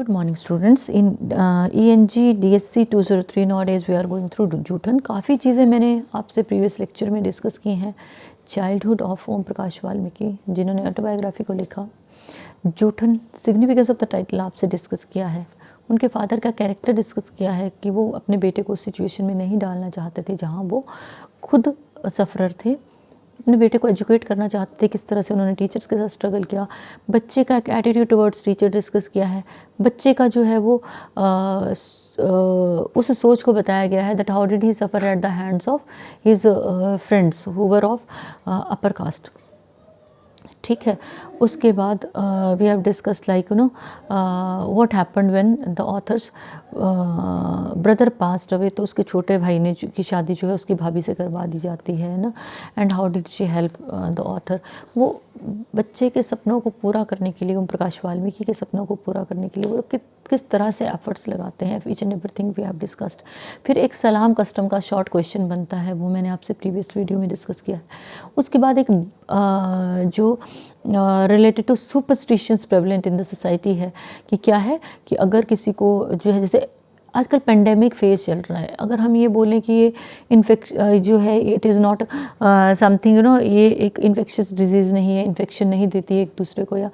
Good morning students. In ENG DSC 203 nowadays we are going through जूठन. काफ़ी चीज़ें मैंने आपसे प्रीवियस लेक्चर में डिस्कस की हैं. चाइल्डहुड ऑफ ओम प्रकाश वाल्मीकि जिन्होंने ऑटोबायोग्राफी को लिखा. जूठन सिग्निफिकेंस ऑफ द टाइटल आपसे डिस्कस किया है. उनके फादर का कैरेक्टर डिस्कस किया है कि वो अपने बेटे को उस सिचुएशन में नहीं डालना चाहते थे जहाँ वो खुद सफ़रर थे. अपने बेटे को एजुकेट करना चाहते थे. किस तरह से उन्होंने टीचर्स के साथ स्ट्रगल किया. बच्चे का एक एटीट्यूड टुवर्ड्स टीचर डिस्कस किया है. बच्चे का जो है वो उस सोच को बताया गया है that how did he suffer at the hands of his friends who were of upper caste. ठीक है. उसके बाद we have discussed like what happened when the author's brother passed away. तो उसके छोटे भाई ने की शादी जो है उसकी भाभी से करवा दी जाती है ना. And how did she help the author. वो बच्चे के सपनों को पूरा करने के लिए, ओम प्रकाश वाल्मीकि के सपनों को पूरा करने के लिए वो किस तरह से एफर्ट्स लगाते हैं. Each and everything we have discussed. फिर एक सलाम कस्टम का शॉर्ट क्वेश्चन बनता है, वो मैंने आपसे प्रीवियस वीडियो में डिस्कस किया है. उसके बाद एक जो related to superstitions prevalent in the society है कि क्या है कि अगर किसी को जो है, जैसे आजकल पेंडेमिक फेज चल रहा है, अगर हम ये बोलें कि ये जो है इट इज़ नॉट समथिंग ये एक इन्फेक्शियस डिजीज़ नहीं है, इन्फेक्शन नहीं देती है एक दूसरे को, या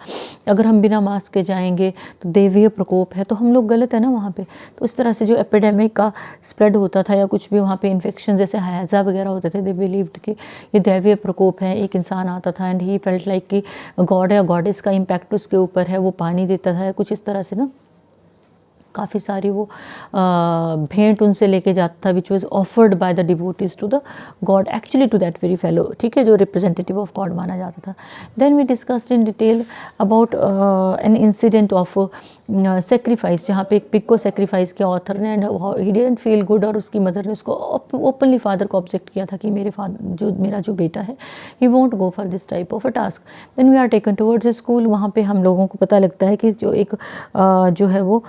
अगर हम बिना मास्क के जाएंगे तो दैवीय प्रकोप है, तो हम लोग गलत है ना वहाँ पे. तो इस तरह से जो एपिडेमिक का स्प्रेड होता था या कुछ भी वहाँ पे इन्फेक्शन जैसे हैज़ा वगैरह होते थे, दे बिलीव्ड कि ये दैवीय प्रकोप है. एक इंसान आता था एंड ही फेल्ट लाइक कि गॉड या गॉडेस का इम्पैक्ट उसके ऊपर है, वो पानी देता था, कुछ इस तरह से ना काफ़ी सारी वो भेंट उनसे लेके जाता था which was offered by the devotees to the god, actually to that very fellow. ठीक है, जो रिप्रेजेंटेटिव ऑफ गॉड माना जाता था. Then we discussed in detail about an incident of sacrifice, जहाँ पे एक पिग को सेक्रीफाइस किया ऑथर ने and he didn't feel good, और उसकी मदर ने उसको ओपनली फादर को ऑब्जेक्ट किया था कि मेरा जो बेटा है he won't go for this type of a task. Then we are taken towards school. वहाँ पे हम लोगों को पता लगता है कि जो एक जो है वो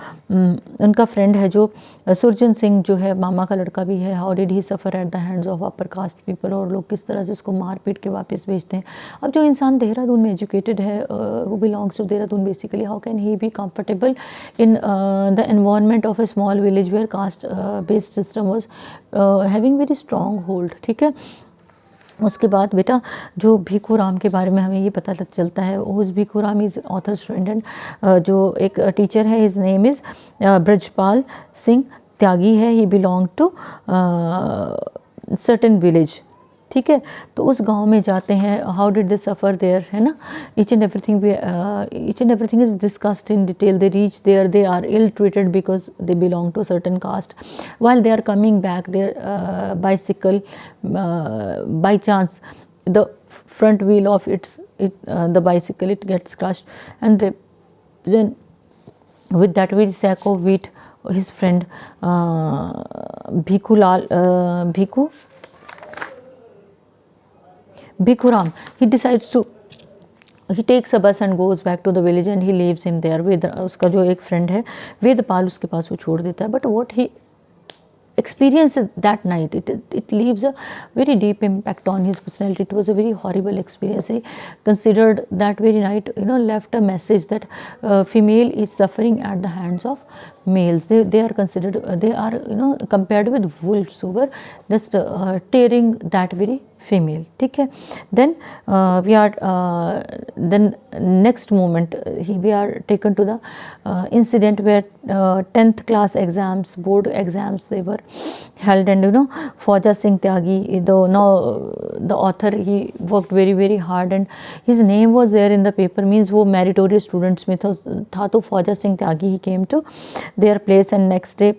उनका फ्रेंड है जो सुरजन सिंह जो है, मामा का लड़का भी है. How did he suffer at the hands of upper caste people, और लोग किस तरह से उसको मार पीट के वापस भेजते हैं. अब जो इंसान देहरादून में एजुकेटेड है, who belongs to Dehradun basically, how can he be comfortable in the environment of a small village where caste based system was having very strong hold. ठीक है. उसके बाद बेटा जो भीखू राम के बारे में हमें ये पता चलता है, उस Bhikhu Ram is author student, जो एक टीचर है, his name is Brajpal Singh Tyagi है. He belong to certain village. ठीक है. तो उस गांव में जाते हैं. How did they suffer there, है ना. Each and everything is discussed in detail. They reach there, they are ill treated because they belong to certain caste. while they are coming back, their bicycle, by chance the front wheel of the bicycle, it gets crushed, and then with that very sack of wheat, his friend Bhikkhu Ram, he takes a bus and goes back to the village and he leaves him there with उसका जो एक friend है वेदपाल, उसके पास वो छोड़ देता है. But what he experience that night, it leaves a very deep impact on his personality. It was a very horrible experience. He considered that very night, left a message that female is suffering at the hands of males. They are considered, they are compared with wolves who were just tearing that very female. ठीक है. Then we are then next moment we are taken to the incident where 10th class exams, board exams, they were held, and Fauja Singh Tyagi, the author, he worked very very hard and his name was there in the paper, means वो meritorious students में था. तो Fauja Singh Tyagi, he came to their place, and next day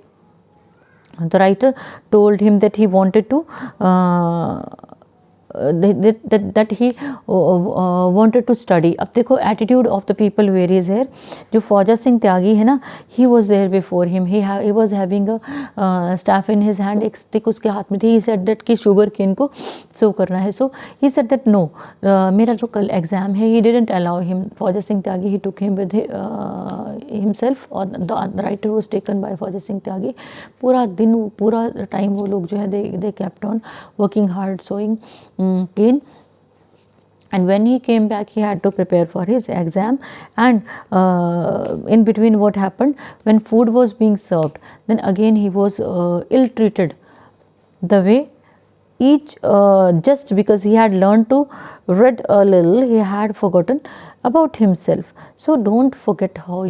the writer told him that he wanted to that he wanted to study. अब देखो attitude of the people varies here. जो फौजा सिंह त्यागी है ना, he was there before him. He was having a staff in his hand, एक stick उसके हाथ में थी. He said that कि sugar cane को sow करना है. So he said that no, मेरा जो कल एग्ज़ाम है. He didn't allow him. फौजा सिंह त्यागी, he took him with himself, और the writer was taken by फौजा सिंह त्यागी. पूरा दिन, पूरा टाइम वो लोग जो है they kept on working hard, sowing cane. and when he came back he had to prepare for his exam, and in between what happened, when food was being served, then again he was ill treated. The way each just because he had learned to read a little, he had forgotten about himself. So don't forget who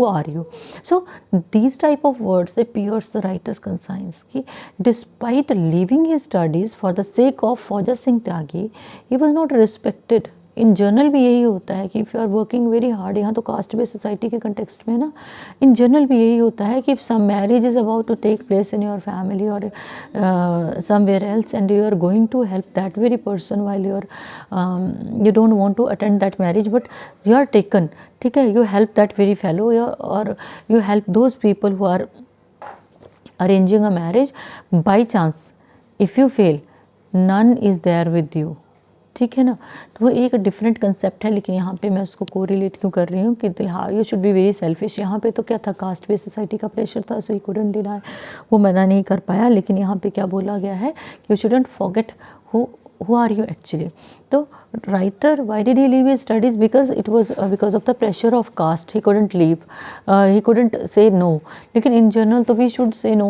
are you. So these type of words, they pierce the writer's conscience कि despite leaving his studies for the sake of Fauja Singh Tyagi, he was not respected. In general भी यही होता है कि if you are working very hard, यहाँ तो caste based society के context में ना, इन जनरल भी यही होता है कि if some marriage is about to take place in your family और somewhere else and you are going to help that very person while you don't want to attend that marriage, but you are taken, ठीक है, you help that very fellow, or you help those people who are arranging a marriage. By chance if you fail, none is there with you, ठीक है ना. तो वो एक different concept है, लेकिन यहाँ पे मैं उसको कोरिलेट क्यों कर रही हूँ कि हाँ you should be very selfish. यहाँ पे तो क्या था, कास्ट बेस्ड सोसाइटी का प्रेशर था, सो ही कुडंट डिनाई, वो मना नहीं कर पाया. लेकिन यहाँ पे क्या बोला गया है कि you shouldn't forget who are you actually. So writer, why did he leave his studies? Because it was because of the pressure of caste. He couldn't leave, he couldn't say no. Lekin in general तो we should say no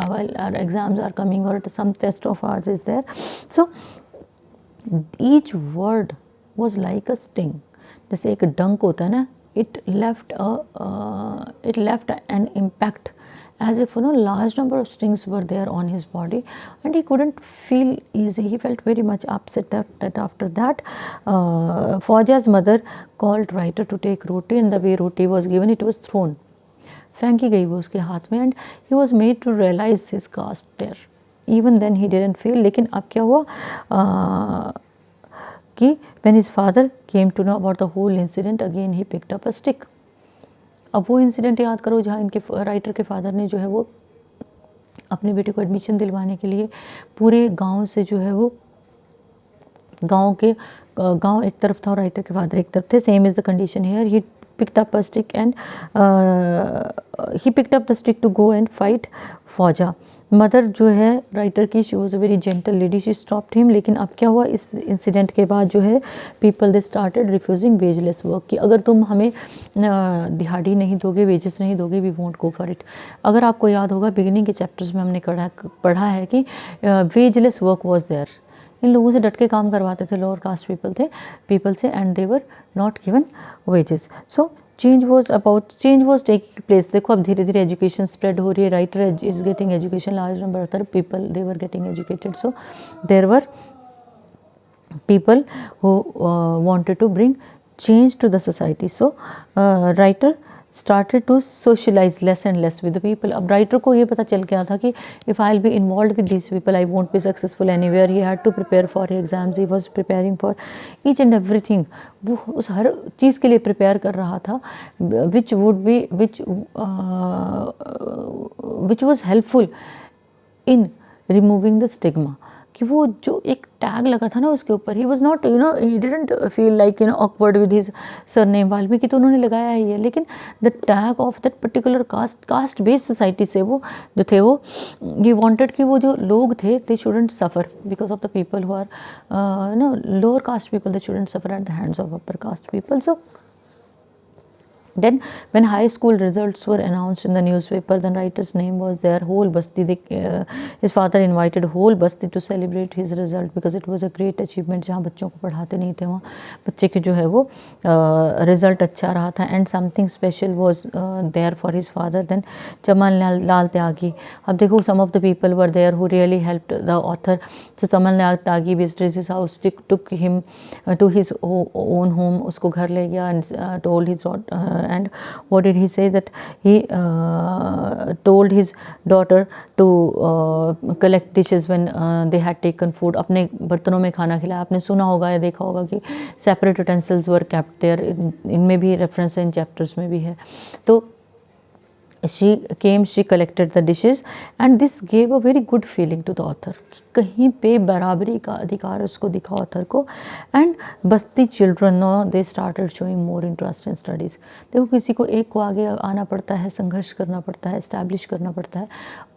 while our exams are coming or some test of ours is there. So each word was like a sting. जैसे एक डंक होता है ना, it left an impact as if large number of stings were there on his body, and he couldn't feel easy. He felt very much upset that after that Fauja's mother called writer to take roti, and the way roti was given, it was thrown, फेंकी गई वो उसके हाथ में, and he was made to realize his caste there. Even then he didn't feel. लेकिन अब क्या हुआ कि when his father came to know about the whole incident, again he picked up a stick. अब वो इंसिडेंट याद करो जहाँ इनके राइटर के फादर ने जो है वो अपने बेटे को एडमिशन दिलवाने के लिए पूरे गांव से जो है वो गांव एक तरफ था और राइटर के फादर एक तरफ थे. Same is the condition here. He picked up a stick and he picked up the stick to go and fight फौजा. मदर जो है राइटर की, she was a very gentle lady, she stopped him. लेकिन अब क्या हुआ, इस incident के बाद जो है people they started refusing wageless work, कि अगर तुम हमें दिहाड़ी नहीं दोगे, वेजेस नहीं दोगे, we won't go for it. अगर आपको याद होगा बिगिनिंग के चैप्टर्स में हमने पढ़ा है कि वेजलेस वर्क वॉज देयर. इन लोगों से डट के काम करवाते थे, लोअर कास्ट पीपल से, and they were not given wages. So change was taking place. देखो अब धीरे धीरे एजुकेशन स्प्रेड हो रही है. Writer is getting education, large number of people they were getting educated. So there were people who wanted to bring change to the society. So writer started to socialize less and less with the people. अब writer को ये पता चल गया था कि if I'll be involved with these people, I won't be successful anywhere. He had to prepare for exams. He was preparing for each and everything. वो उस हर चीज़ के लिए प्रिपेयर कर रहा था which was helpful in removing the stigma. कि वो जो एक टैग लगा था ना उसके ऊपर, he was not he didn't feel like awkward with his surname Valmiki, तो उन्होंने लगाया ही है. लेकिन the tag of that particular caste based society से वो जो थे वो ये वांटेड कि वो जो लोग थे they shouldn't suffer because of the people who are lower caste people, they shouldn't suffer at the hands of upper caste people. So then when high school results were announced in the newspaper, the writer's name was there. Whole basti, his father invited whole basti to celebrate his result because it was a great achievement. जहाँ बच्चों को पढ़ाते नहीं थे वहाँ बच्चे की जो है वो रिजल्ट अच्छा रहा था. And something special was there for his father. Then Chaman Lal Tyagi. अब देखो some of the people were there who really helped the author. So Chaman Lal Tyagi visited his house, took him to his own home. उसको घर ले गया and told his and what did he say, that he told his daughter to collect dishes when they had taken food. अपने बर्तनों में खाना खिलाया. आपने सुना होगा या देखा होगा कि separate utensils were kept there. इनमें भी रेफरेंस इन चैप्टर्स में भी है. तो she collected the dishes and this gave a very good feeling to the author. कहीं पे बराबरी का अधिकार उसको दिखा ऑथर को. And basti children no they started showing more interest in studies. देखो किसी को एक को आगे आना पड़ता है, संघर्ष करना पड़ता है, इस्टेब्लिश करना पड़ता है,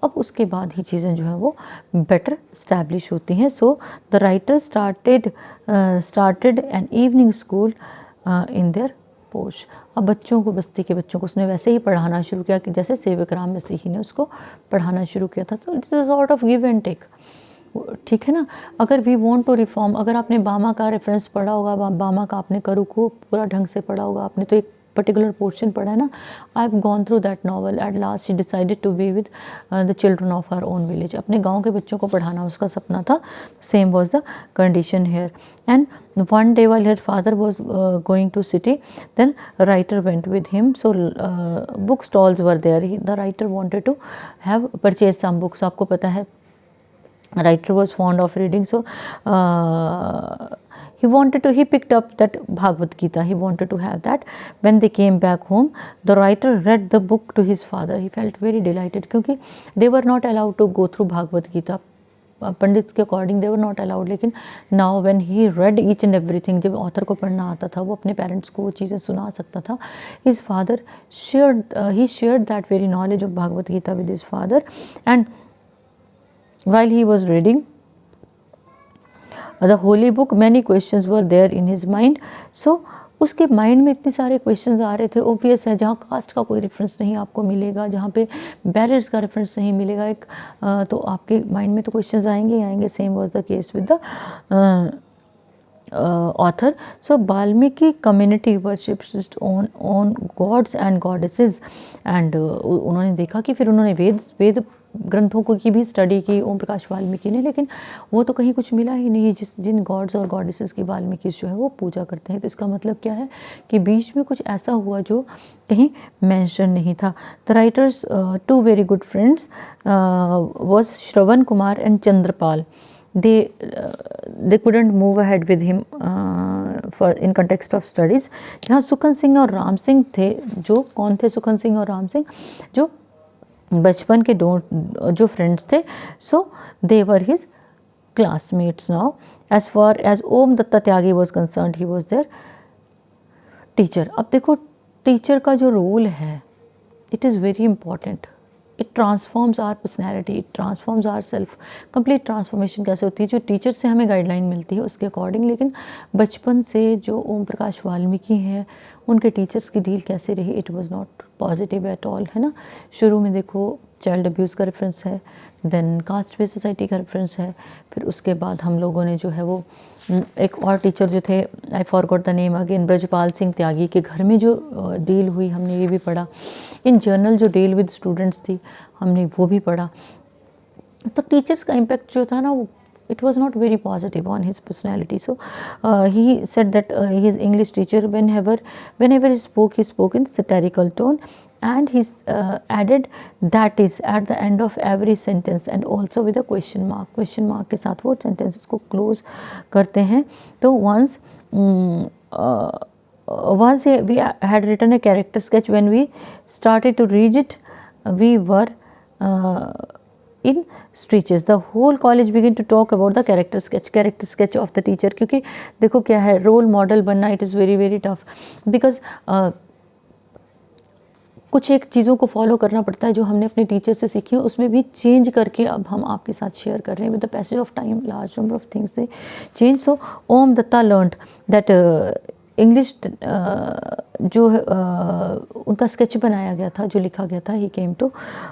अब उसके बाद ही चीज़ें जो है वो बेटर इस्टेब्लिश होती हैं. So the writer started an evening school in their पोश. अब बच्चों को, बस्ती के बच्चों को उसने वैसे ही पढ़ाना शुरू किया कि जैसे सेवक राम मसीही ने उसको पढ़ाना शुरू किया था. तो it is a sort of give and take. ठीक है ना. अगर वी वांट टू रिफॉर्म, अगर आपने बामा का रेफरेंस पढ़ा होगा, बामा का आपने करू को पूरा ढंग से पढ़ा होगा, आपने तो एक पर्टिकुलर पोर्शन पढ़ा है ना. I have gone through that novel. At last she decided to be with the children of her own village. अपने गांव के बच्चों को पढ़ाना उसका सपना था. Same was the condition here. And one day while her father was going to city, then writer went with him. So book stalls were there. The writer wanted to have purchase some books. आपको पता है writer was fond of reading, so he picked up that Bhagavad Gita. He wanted to have that. When they came back home, the writer read the book to his father. He felt very delighted क्योंकि they were not allowed to go through Bhagavad Gita. Pandit के according they were not allowed. लेकिन now when he read each and everything, जब author को पढ़ना आता था, वो अपने पेरेंट्स को वो चीज़ें सुना सकता था. His father shared that very knowledge of Bhagavad Gita with his father. And while he was reading the holy book, many questions were there in his mind. So उसके माइंड में इतने सारे क्वेश्चंस आ रहे थे. ऑब्वियस है, जहाँ कास्ट का कोई रेफरेंस नहीं आपको मिलेगा, जहाँ पे बैरियर्स का रेफरेंस नहीं मिलेगा, एक तो आपके माइंड में तो क्वेश्चंस आएंगे ही आएंगे. Same was the case with the author. So Valmiki community worships on gods and goddesses. and उन्होंने देखा कि फिर उन्होंने वेद ग्रंथों को की भी स्टडी की ओम प्रकाश वाल्मीकि ने, लेकिन वो तो कहीं कुछ मिला ही नहीं जिन गॉड्स और गॉडेसेस की वाल्मीकि जो है वो पूजा करते हैं. तो इसका मतलब क्या है कि बीच में कुछ ऐसा हुआ जो कहीं मेंशन नहीं था. The writer's two very good friends was Shravan Kumar and Chandrapal. they couldn't move ahead with him for in context of studies. जहाँ सुखन सिंह और राम सिंह थे, जो कौन थे सुखन सिंह और राम सिंह, जो बचपन के जो फ्रेंड्स थे. So they were his classmates. Now as far as Om Datta Tyagi was concern, he was their teacher. अब देखो टीचर का जो रोल है, it is very important. It transforms our personality, it transforms our self. Complete transformation कैसे होती है, जो teacher से हमें गाइडलाइन मिलती है उसके अकॉर्डिंग. लेकिन बचपन से जो ओम प्रकाश वाल्मीकि हैं, उनके टीचर्स की डील कैसे रही, it was not positive at all, है ना. शुरू में देखो चाइल्ड अब्यूज़ का रेफरेंस है, देन कास्ट बेस्ड सोसाइटी का रेफरेंस है. फिर उसके बाद हम लोगों ने जो है वो एक और टीचर जो थे, I forgot the name again, Brajpal Singh Tyagi के घर में जो डील हुई हमने ये भी पढ़ा. इन जनरल जो डील विद स्टूडेंट्स थी हमने वो भी पढ़ा. तो टीचर्स का इम्पैक्ट जो था ना, वो it was not very positive on his personality. So he said that his English teacher, whenever he spoke in satirical tone, and he added that is at the end of every sentence and also with a question mark के साथ वो sentences को close करते हैं. तो once we had written a character sketch. When we started to read it, we were in stitches. The whole college began to talk about the character sketch of the teacher. क्योंकि देखो क्या है, role model बनना it is very very tough, because कुछ एक चीज़ों को follow करना पड़ता है जो हमने अपने टीचर से सीखी है, उसमें भी चेंज करके अब हम आपके साथ शेयर कर रहे हैं. With the passage of time large number of things से change. So Om Datta learned that English जो उनका स्केच बनाया गया था, जो लिखा गया था, he came to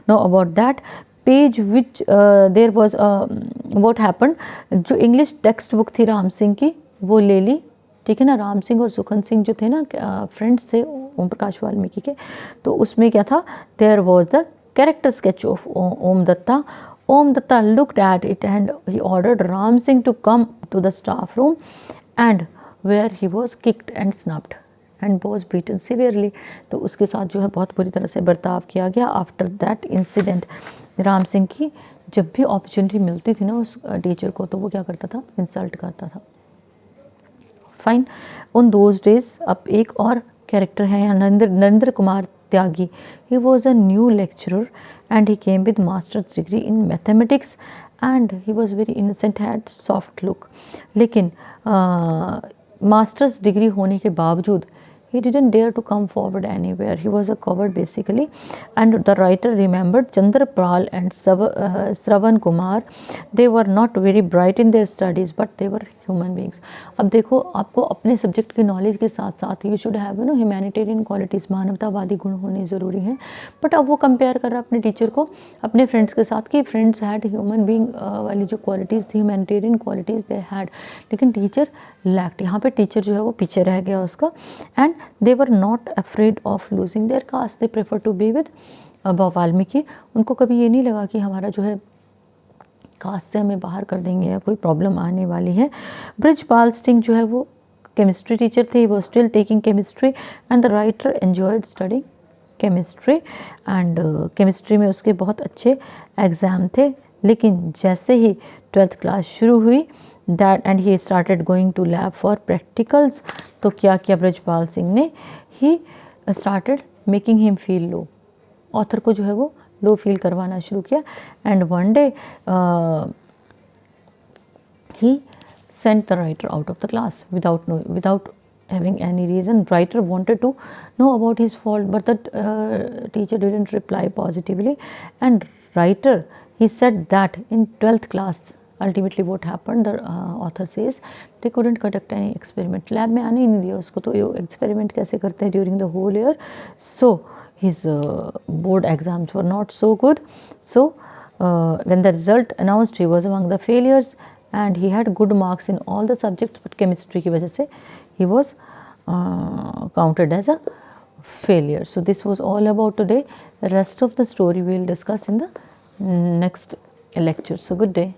know about that page which there was what happen. जो इंग्लिश टेक्स्ट बुक थी राम सिंह की, वो ले ली. ठीक है ना. राम सिंह और सुखन सिंह जो थे ना, फ्रेंड्स थे ओम प्रकाश वाल्मीकि के. तो उसमें क्या था, there was the character sketch of Om Datta. Om Datta looked at it and he ordered Ram Singh to come to the staff room, and where he was kicked and snubbed and was beaten severely. तो उसके साथ जो है बहुत बुरी तरह से बर्ताव किया गया. After that incident, Ram Singh की जब भी अपॉर्चुनिटी मिलती थी ना उस टीचर को, तो वो क्या करता था, इंसल्ट करता था. फाइन. उन दोज डेज अब एक और कैरेक्टर है यहाँ, Narendra Kumar Tyagi. He was a new lecturer and he came with master's degree in mathematics and he was very innocent, had soft look. लेकिन मास्टर्स डिग्री होने के बावजूद he didn't dare to come forward anywhere. He was a coward basically. And the writer remembered Chandrapal and Shravan Kumar. They were not very bright in their studies, but they were human beings. अब देखो, आपको अपने subject की knowledge के साथ साथ you should have humanitarian qualities, मानवतावादी गुण होने ज़रूरी हैं. बट अब वो कंपेयर कर रहा है अपने टीचर को अपने फ्रेंड्स के साथ कि फ्रेंड्स हैड ह्यूमन बीइंग वाली जो क्वालिटीज़ थी, ह्यूमैनिटेरियन क्वालिटीज़ दे हैड, लेकिन टीचर लैक्ड. यहाँ पे टीचर जो है वो पीछे रह गया उसका. And they were not afraid of losing their caste. They prefer to be with Valmiki. उनको कभी ये नहीं लगा कि हमारा जो है कास्ट से हमें बाहर कर देंगे या कोई प्रॉब्लम आने वाली है. ब्रिजपाल सिंह जो है वो केमिस्ट्री टीचर थे. वो still taking chemistry and the writer enjoyed studying chemistry. And chemistry में उसके बहुत अच्छे एग्ज़ाम थे. लेकिन जैसे ही 12th क्लास शुरू हुई that and he started going to lab for practicals, तो क्या किया ब्रजपाल सिंह ने, he started making him feel low. Author को जो है वो लो फील करवाना शुरू किया. And one day he sent the writer out of the class without having any reason. Writer wanted to know about his fault, but the teacher didn't reply positively. And writer, he said that in 12th class ultimately what happened, the author says they couldn't conduct any experiment. Lab में आने ही नहीं दिया उसको, तो ये experiment कैसे करते हैं during the whole year. So his board exams were not so good. So when the result announced, he was among the failures and he had good marks in all the subjects, but chemistry की वजह से he was counted as a failure. So this was all about today. The rest of the story we will discuss in the next lecture. So good day.